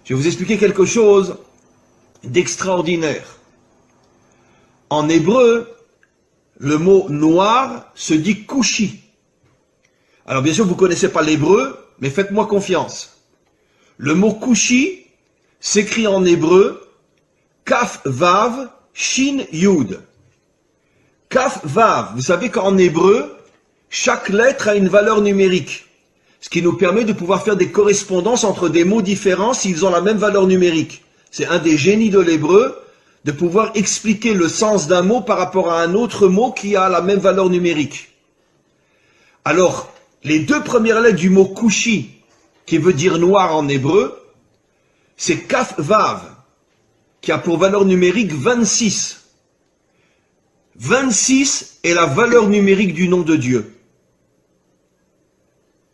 Je vais vous expliquer quelque chose d'extraordinaire. En hébreu, le mot noir se dit kushi. Alors bien sûr, vous ne connaissez pas l'hébreu, mais faites-moi confiance. Le mot kushi s'écrit en hébreu kaf vav shin yud. Kaf vav, vous savez qu'en hébreu, chaque lettre a une valeur numérique. Ce qui nous permet de pouvoir faire des correspondances entre des mots différents s'ils ont la même valeur numérique. C'est un des génies de l'hébreu, de pouvoir expliquer le sens d'un mot par rapport à un autre mot qui a la même valeur numérique. Alors, les deux premières lettres du mot kushi, qui veut dire noir en hébreu, c'est kaf vav, qui a pour valeur numérique 26. 26 est la valeur numérique du nom de Dieu.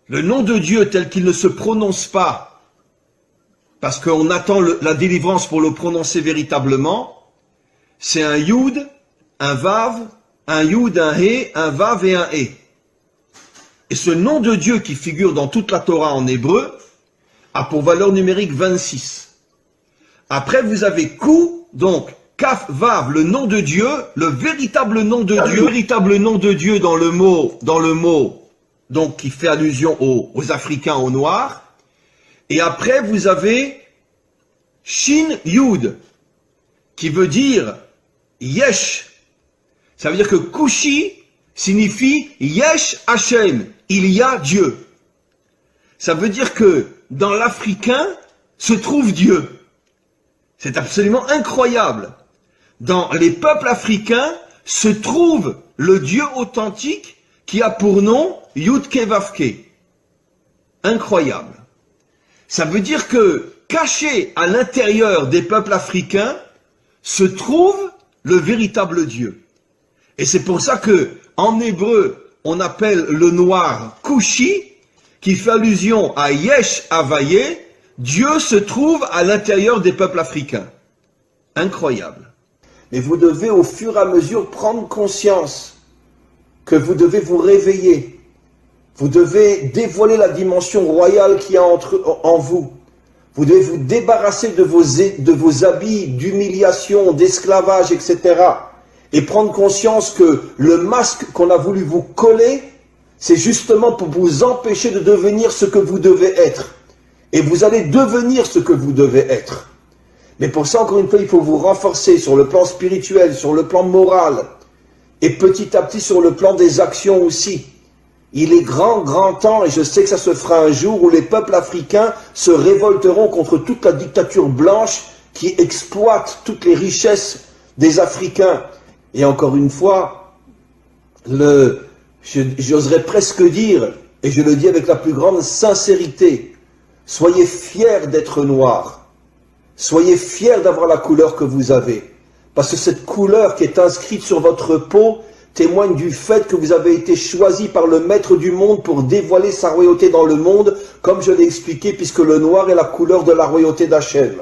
Le nom de Dieu tel qu'il ne se prononce pas, parce qu'on attend la délivrance pour le prononcer véritablement, c'est un Yud, un Vav, un Yud, un He, un Vav et un He. Et ce nom de Dieu qui figure dans toute la Torah en hébreu a pour valeur numérique 26. Après vous avez Ku, donc Kaf Vav, le nom de Dieu, le véritable nom de Dieu, le véritable nom de Dieu dans le mot, donc qui fait allusion aux Africains, aux Noirs. Et après, vous avez Shin Yud, qui veut dire Yesh. Ça veut dire que Kushi signifie Yesh Hashem, il y a Dieu. Ça veut dire que dans l'Africain se trouve Dieu. C'est absolument incroyable. Dans les peuples africains se trouve le Dieu authentique qui a pour nom Yudke Vavke. Incroyable. Ça veut dire que, caché à l'intérieur des peuples africains, se trouve le véritable Dieu. Et c'est pour ça que, en hébreu, on appelle le noir Kushi, qui fait allusion à Yesh Havaye, Dieu se trouve à l'intérieur des peuples africains. Incroyable. Mais vous devez au fur et à mesure prendre conscience que vous devez vous réveiller. Vous devez dévoiler la dimension royale qu'il y a en vous. Vous devez vous débarrasser de vos habits d'humiliation, d'esclavage, etc. Et prendre conscience que le masque qu'on a voulu vous coller, c'est justement pour vous empêcher de devenir ce que vous devez être. Et vous allez devenir ce que vous devez être. Mais pour ça, encore une fois, il faut vous renforcer sur le plan spirituel, sur le plan moral, et petit à petit sur le plan des actions aussi. Il est grand temps, et je sais que ça se fera un jour, où les peuples africains se révolteront contre toute la dictature blanche qui exploite toutes les richesses des Africains. Et encore une fois, j'oserais presque dire, et je le dis avec la plus grande sincérité, soyez fiers d'être noirs. Soyez fiers d'avoir la couleur que vous avez. Parce que cette couleur qui est inscrite sur votre peau témoigne du fait que vous avez été choisi par le maître du monde pour dévoiler sa royauté dans le monde, comme je l'ai expliqué, puisque le noir est la couleur de la royauté d'Hachem.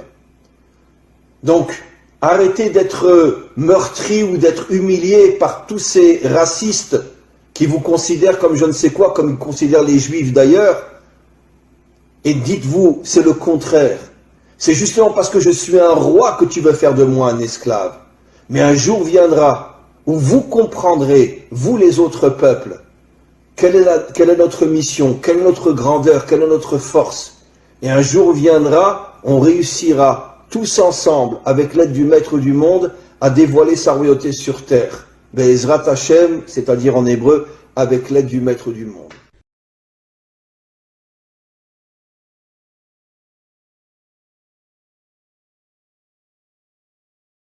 Donc, arrêtez d'être meurtri ou d'être humilié par tous ces racistes qui vous considèrent comme je ne sais quoi, comme ils considèrent les juifs d'ailleurs, et dites-vous, c'est le contraire. C'est justement parce que je suis un roi que tu veux faire de moi un esclave. Mais un jour viendra où vous comprendrez, vous les autres peuples, quelle est notre mission, quelle est notre grandeur, quelle est notre force. Et un jour viendra, on réussira tous ensemble, avec l'aide du Maître du monde, à dévoiler sa royauté sur terre. Be'ezrat Hashem, c'est-à-dire en hébreu, avec l'aide du Maître du monde.